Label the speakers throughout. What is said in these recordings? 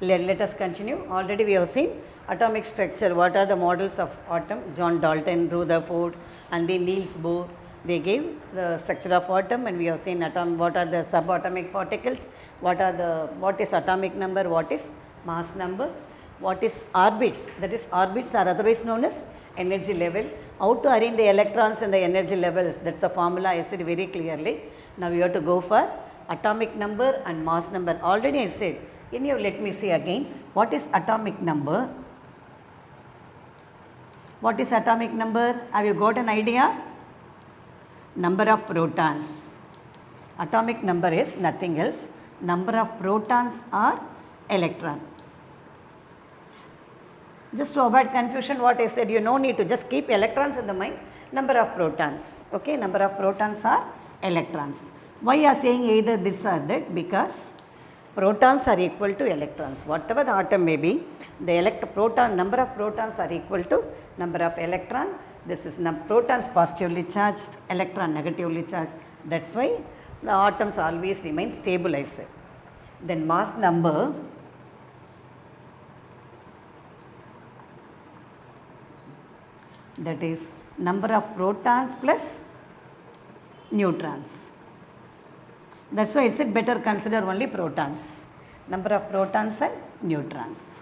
Speaker 1: Let us continue. Already we have seen atomic structure. What are the models of atom? John Dalton, Rutherford, and then Niels Bohr. They gave the structure of atom, and we have seen atom. What are the subatomic particles? What is atomic number? What is mass number? What is orbits? That is, orbits are otherwise known as energy level. How to arrange the electrons and the energy levels? That's a formula I said very clearly. Now we have to go for atomic number and mass number. Already I said. Anyhow, let me see again. What is atomic number? What is atomic number? Have you got an idea? Number of protons. Atomic number is nothing else. Number of protons or electron. Just to avoid confusion, what I said, you no need to just keep electrons in the mind. Number of protons. Okay, number of protons or electrons. Why you are saying either this or that? Because protons are equal to electrons. Whatever the atom may be, the number of protons are equal to number of electron. This is protons positively charged, electron negatively charged. That's why the atoms always remain stable, I say. Then mass number, that is number of protons plus neutrons. That's why I said better consider only protons. Number of protons and neutrons.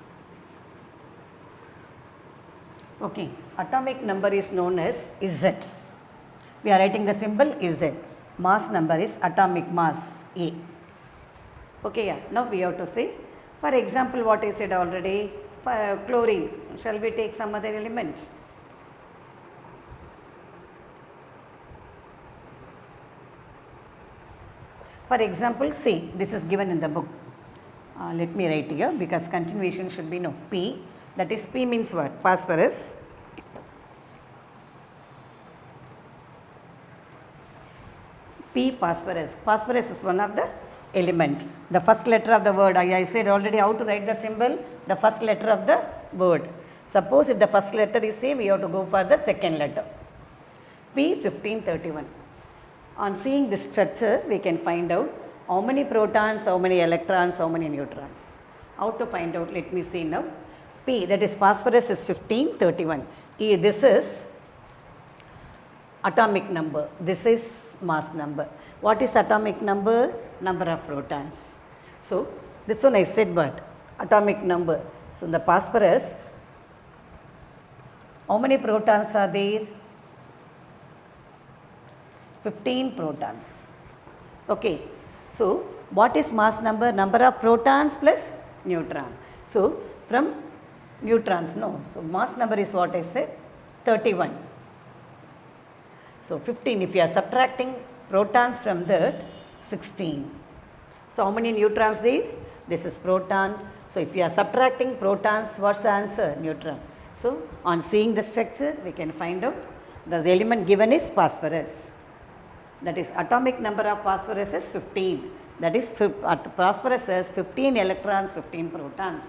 Speaker 1: Okay, atomic number is known as Z. We are writing the symbol Z. Mass number is atomic mass A. Okay, yeah. Now we have to say, for example, what I said already, for chlorine, shall we take some other element? For example, C, this is given in the book. Let me write here because continuation should be no P. That is, P means what? Phosphorus. P, phosphorus. Phosphorus is one of the element. The first letter of the word, I said already how to write the symbol, the first letter of the word. Suppose if the first letter is C, we have to go for the second letter. P 1531. On seeing this structure, we can find out how many protons, how many electrons, how many neutrons. How to find out? Let me see now. P, that is phosphorus, is 1531. E, this is atomic number. This is mass number. What is atomic number? Number of protons. So, this one I said what? Atomic number. So, the phosphorus, how many protons are there? 15 protons. Okay. So, what is mass number? Number of protons plus neutron. So, from neutrons, no. So, mass number is what I said? 31. So, 15. If you are subtracting protons from that, 16. So, how many neutrons there? This is proton. So, if you are subtracting protons, what's the answer? Neutron. So, on seeing the structure, we can find out the element given is phosphorus. That is, atomic number of phosphorus is 15. That is, phosphorus has 15 electrons, 15 protons.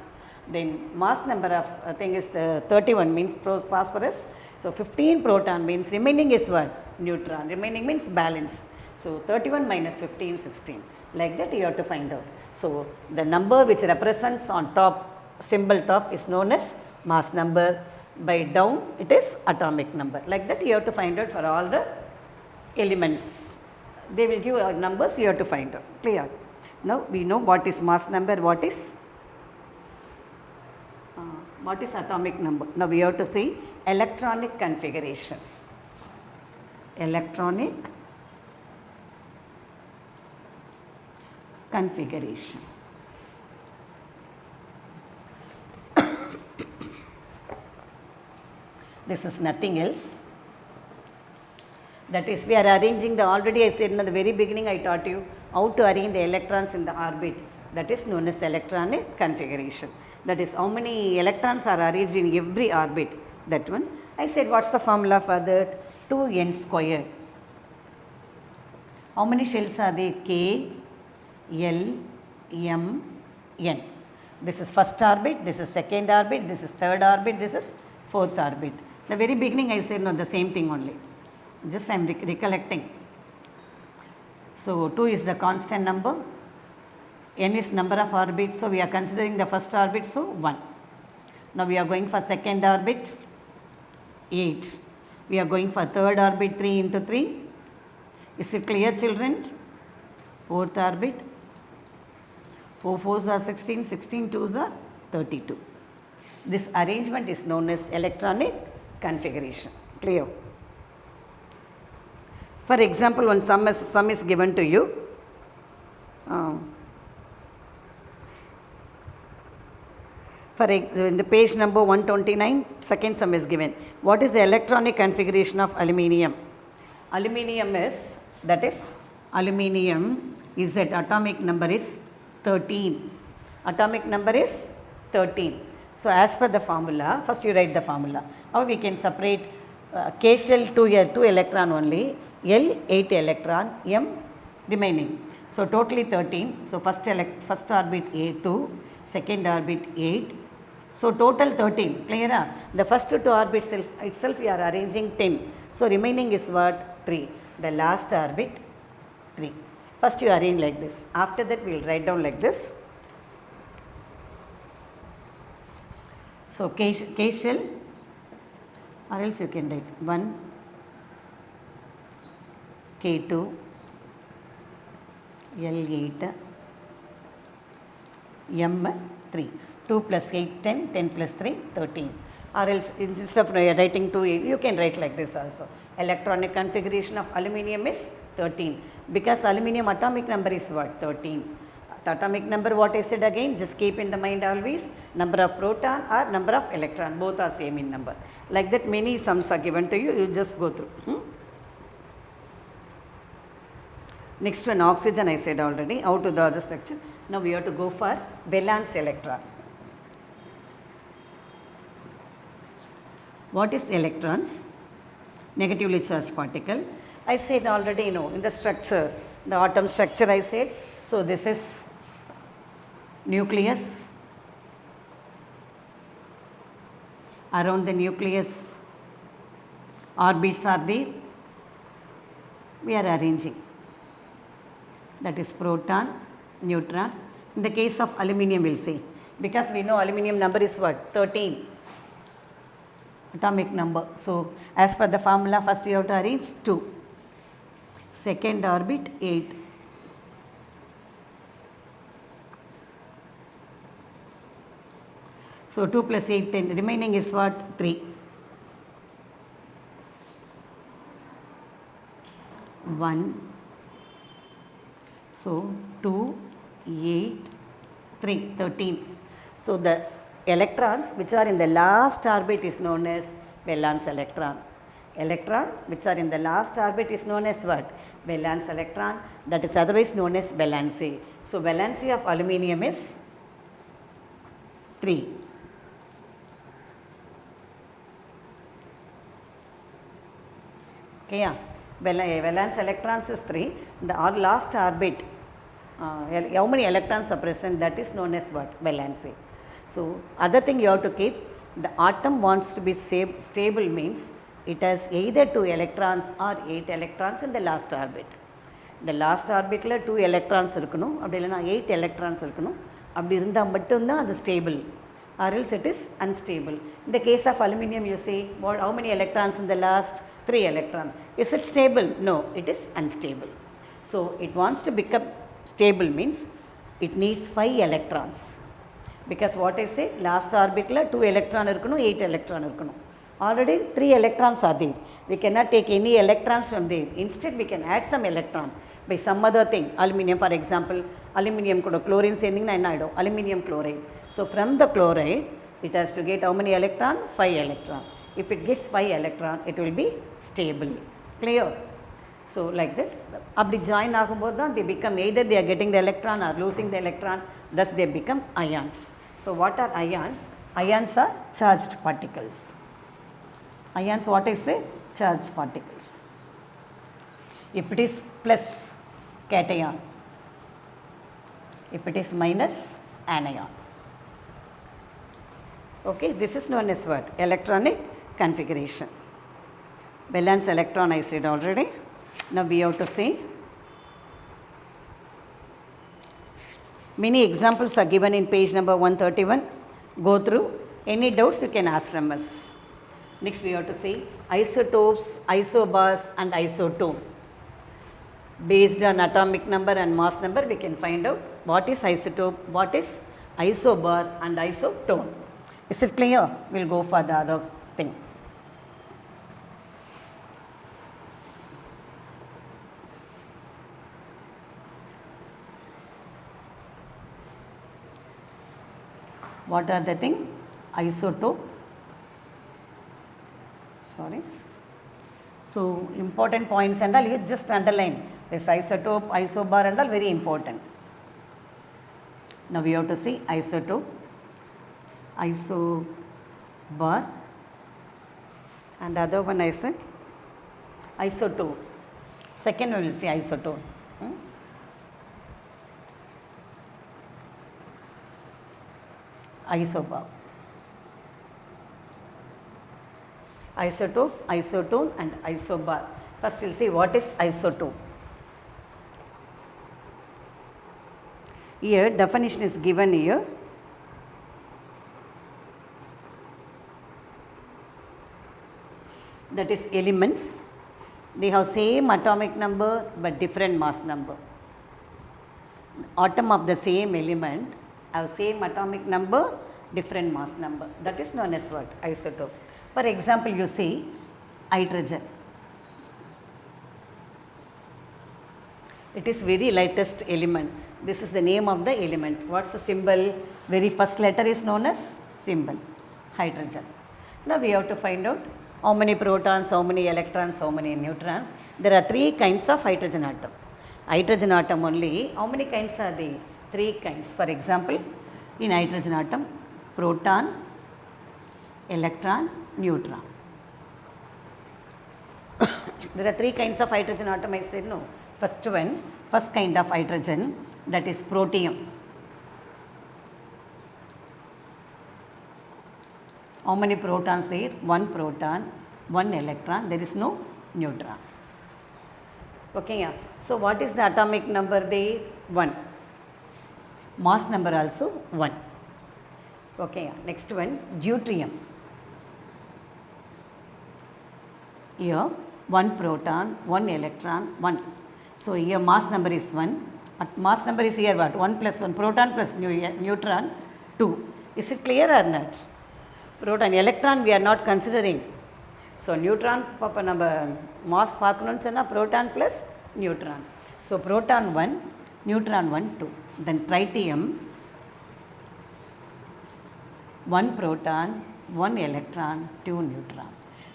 Speaker 1: Then mass number of thing is 31 means phosphorus. So, 15 proton means remaining is what? Neutron. Remaining means balance. So, 31 minus 15, 16. Like that you have to find out. So, the number which represents on top, symbol top, is known as mass number. By down, it is atomic number. Like that you have to find out for all the elements. They will give numbers, you have to find out. Clear? Now we know what is mass number, what is atomic number. Now we have to see electronic configuration. Electronic configuration. This is nothing else. That is, we are arranging the, already I said in the very beginning I taught you how to arrange the electrons in the orbit. That is known as electronic configuration. That is, how many electrons are arranged in every orbit. That one. I said, what's the formula for that? 2n squared. How many shells are there? K, L, M, N. This is first orbit, this is second orbit, this is third orbit, this is fourth orbit. The very beginning I said, no, the same thing only. Just I am recollecting. So, 2 is the constant number, n is number of orbits, so we are considering the first orbit, so 1. Now we are going for second orbit, 8. We are going for third orbit, 3 into 3. Is it clear, children? Fourth orbit, 4 4s are 16, 16 2s are 32. This arrangement is known as electronic configuration. Clear? For example, one sum is given to you. In the page number 129, second sum is given. What is the electronic configuration of aluminium? Aluminium is that atomic number is 13. Atomic number is 13. So as per the formula, first you write the formula. How we can separate K shell 2 electron only, L 8 electron, M remaining. So totally 13. So first orbit A2, second orbit 8. So total 13. Clear? The first two orbits itself we are arranging 10. So remaining is what? 3. The last orbit 3. First you arrange like this. After that we will write down like this. So K shell, or else you can write 1, K2, L8, M3. 2 plus 8, 10, 10 plus 3, 13. Or else instead of writing 2, you can write like this also. Electronic configuration of aluminium is 13. Because aluminium atomic number is what? 13. The atomic number, what I said again, just keep in the mind always, number of proton or number of electron, both are same in number. Like that many sums are given to you, you just go through. Next one, oxygen I said already, out to the other structure. Now we have to go for valence electron. What is electrons? Negatively charged particle. I said already, in the structure, the atom structure I said. So this is nucleus. Around the nucleus, orbits are there. We are arranging. That is proton, neutron. In the case of aluminium, we'll see. Because we know aluminium number is what? 13. Atomic number. So as per the formula, first you have to arrange 2. Second orbit 8. So 2 plus 8, 10. Remaining is what? 3. 1. So 2, 8, 3, 13. So the electrons which are in the last orbit is known as valence electron. Electron which are in the last orbit is known as what? Valence electron. That is otherwise known as valency. So valency of aluminium is 3. Okay, yeah. Valence electrons is 3. The last orbit, how many electrons are present, that is known as what? Valency. So other thing you have to keep, the atom wants to be stable means it has either 2 electrons or 8 electrons in the last orbit. The last orbit 2 electrons irukano, அப்படி இல்லனா 8 electrons irukano, அப்படி இருந்தா மட்டும் தான் அது stable, or else it is unstable. In the case of aluminium, you see how many electrons in the last? 3 electrons. Is it stable? No, it is unstable. So it wants to become stable means it needs 5 electrons. Because what I say, last orbit 2 electron irukano, 8 electron irukano. Already 3 electrons are there. We cannot take any electrons from there. Instead we can add some electron by some other thing. Aluminium, for example, aluminium kuda chlorine sendinga enna aidum? Aluminium chloride. So from the chloride, it has to get how many electron? 5 electron. If it gets 5 electron, it will be stable. Clear? So like that, abdi join agumbodhu then they become either they are getting the electron or losing the electron, thus they become ions. So what are ions? Ions are charged particles. Ions, what I say? Charged particles. If it is plus, cation. If it is minus, anion. Okay, this is known as what? Electronic configuration. Valence electron I said already. Now we have to see Many examples are given in page number 131. Go through. Any doubts you can ask from us. Next we have to see isotopes, isobars and isotone. Based on atomic number and mass number, we can find out what is isotope, what is isobar and isotone. Is it clear? We will go for the other thing. What are the thing? Isotope. Sorry. So, important points and all you just underline. This isotope, isobar and all very important. Now, we have to see isotope, isobar and other one I said isotone. Second we will see isotone. Isobar. Isotope, isotone and isobar. First we will see what is isotope. Here definition is given here. That is elements. They have same atomic number but different mass number. Atom of the same element have same atomic number, different mass number. That is known as what? Isotope. For example, you see hydrogen. It is very lightest element. This is the name of the element. What's the symbol? Very first letter is known as symbol, hydrogen. Now we have to find out how many protons, how many electrons, how many neutrons. There are three kinds of hydrogen atom. Hydrogen atom only, how many kinds are they? Three kinds. For example, in hydrogen atom, proton, electron, neutron. There are three kinds of hydrogen atom, I said no. First one, first kind of hydrogen, that is protium. How many protons there? One proton, one electron, there is no neutron. Okay, yeah. So what is the atomic number there? 1. Mass number also 1. Okay, yeah. Next one, deuterium. Here 1 proton, 1 electron, 1. So here mass number is 1. Mass number is here what? 1 plus 1, proton plus neutron 2. Is it clear or not? Proton, electron we are not considering. So neutron papa number mass பார்க்கணும்னு proton plus neutron. So proton 1, neutron 1, 2. Then tritium, 1 proton, 1 electron, 2 neutron.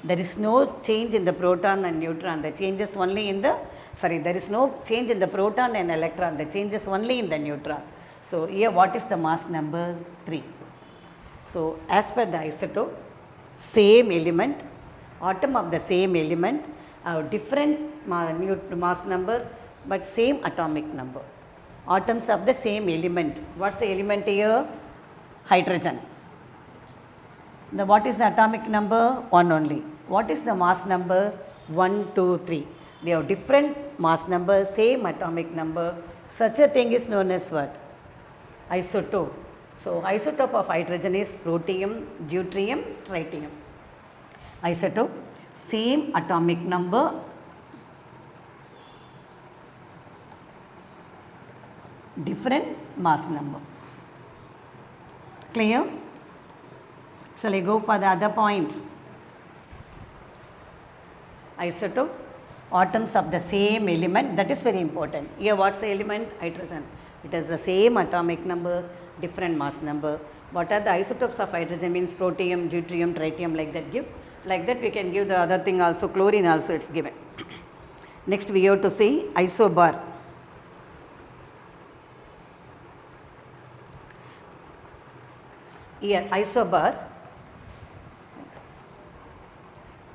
Speaker 1: There is no change in the proton and neutron. The changes only in the, there is no change in the proton and electron. The changes only in the neutron. So here what is the mass number? 3. So as per the isotope, same element, atom of the same element, have different mass number but same atomic number. Atoms of the same element. What's the element here? Hydrogen. What is the atomic number? 1 only. What is the mass number? 1, 2, 3. They have different mass number, same atomic number. Such a thing is known as what? Isotope. So isotope of hydrogen is protium, deuterium, tritium. Isotope, same atomic number, different mass number. Clear? Shall I go for the other point? Isotope, atoms of the same element, that is very important. Here what's the element? Hydrogen. It has the same atomic number, different mass number. What are the isotopes of hydrogen? Means protium, deuterium, tritium, like that give. Like that we can give the other thing also, chlorine also it's given. Next we have to see isobar. Here isobar.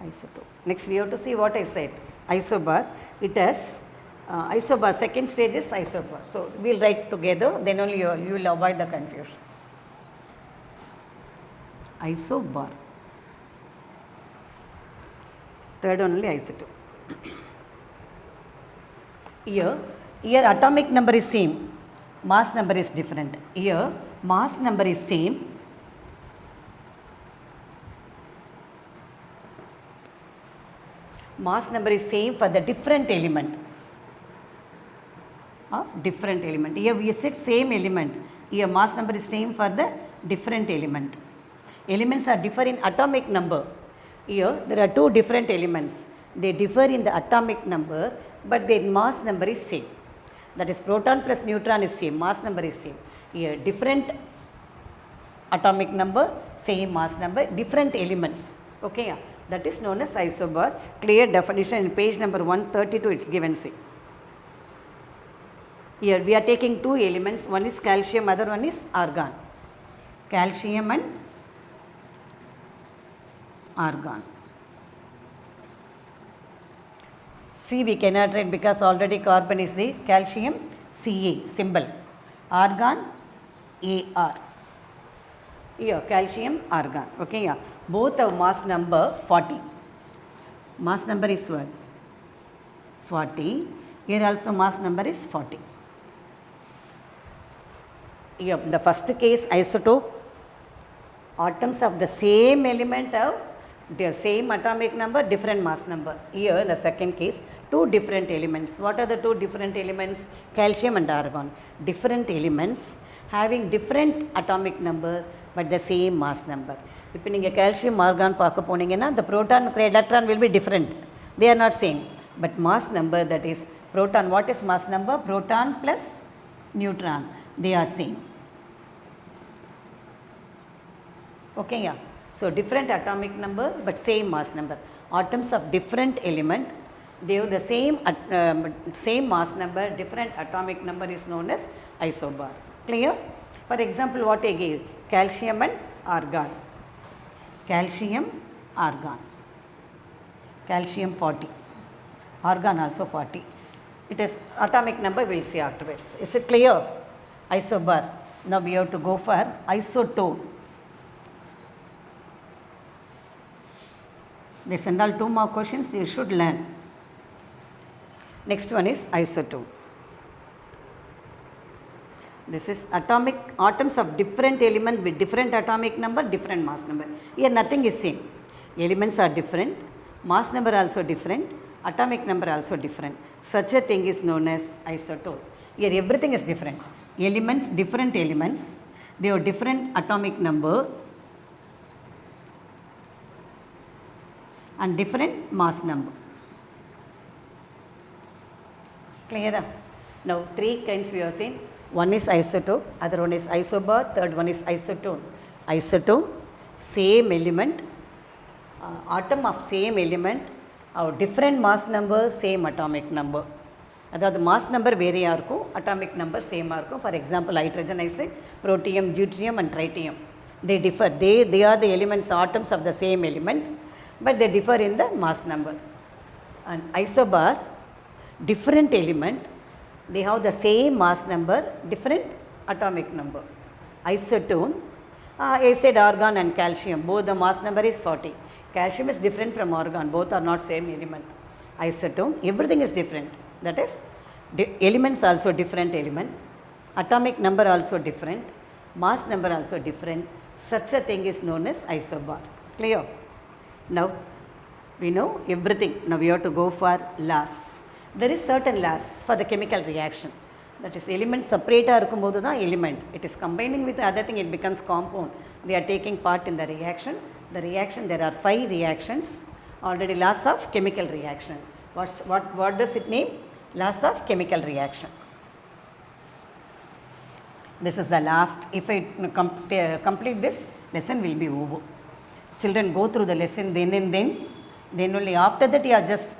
Speaker 1: Isotope. Next we have to see what I said. Isobar, it has isobar, second stage is isobar. So we will write together, then only you will avoid the confusion. Isobar. Third only isotope. Here atomic number is same. mass number is different. Here mass number is same. Mass number is same for the different element of different element. Here we said same element. Here mass number is same for the different element. Elements are differ in atomic number. Here there are two different elements. They differ in the atomic number, but their mass number is same. That is proton plus neutron is same, mass number is same. Here different atomic number, same mass number, different elements. Okay, yeah. That is known as isobar. Clear definition in page number 132 it's given. See. Here we are taking two elements, one is calcium, other one is argon. Calcium and argon. C we cannot write because already carbon is the calcium Ca symbol. Argon Ar. Here calcium argon. Okay, yeah. Both have mass number 40. Mass number is what? 40. Here also mass number is 40. Here the first case isotope, atoms of the same element have the same atomic number, different mass number. Here in the second case, two different elements. What are the two different elements? Calcium and argon. Different elements having different atomic number but the same mass number. இப்போ நீங்கள் calcium argon பார்க்க போனீங்கன்னா the proton electron will be different. They are not same. But mass number, that is proton, what is mass number? Proton plus neutron. They are same. Okay, yeah. So different atomic number but same mass number. Atoms of different element, they have the same mass number, different atomic number is known as isobar. Clear? For example, what I gave? Calcium and argon. Calcium, argon. Calcium 40. Argon also 40. It is atomic number, we will see afterwards. Is it clear? Isobar. Now we have to go for isotope. They send all two more questions, you should learn. Next one is isotope. This is atoms of different element with different atomic number, different mass number. Here nothing is same. Elements are different, mass number also different, atomic number also different. Such a thing is known as isotope. Here everything is different. Elements, different elements, they have different atomic number and different mass number. Clear? Now three kinds we have seen. One is isotope, other one is isobar, third one is isotone. Isotope, same element, atom of same element, different mass number, same atomic number. அதாவது mass number வேறையாக இருக்கும், atomic number சேமாக இருக்கும். For example hydrogen I say protium, deuterium and tritium. They differ. They are the elements, atoms of the same element, but they differ in the mass number. And isobar, different element, they have the same mass number, different atomic number. Isotone, I said argon and calcium, both the mass number is 40. Calcium is different from argon, both are not same element. Isotone, everything is different. That is, elements also different element, atomic number also different, mass number also different. Such a thing is known as isobar. Clear? Now, we know everything. Now we have to go for laws. There is certain laws for the chemical reaction. That is, element separate irukumbodhu da element. It is combining with the other thing, it becomes compound. They are taking part in the reaction. The reaction, there are 5 reactions. Already laws of chemical reaction. What does it name? Laws of chemical reaction. This is the last. If I complete this, lesson will be over. Children go through the lesson then only after that you are just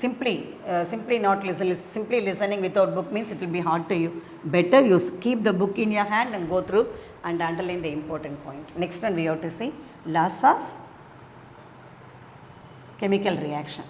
Speaker 1: simply not listening. Simply listening without book means it will be hard to you. Better you keep the book in your hand and go through and underline the important point. Next one we have to see laws of chemical reaction.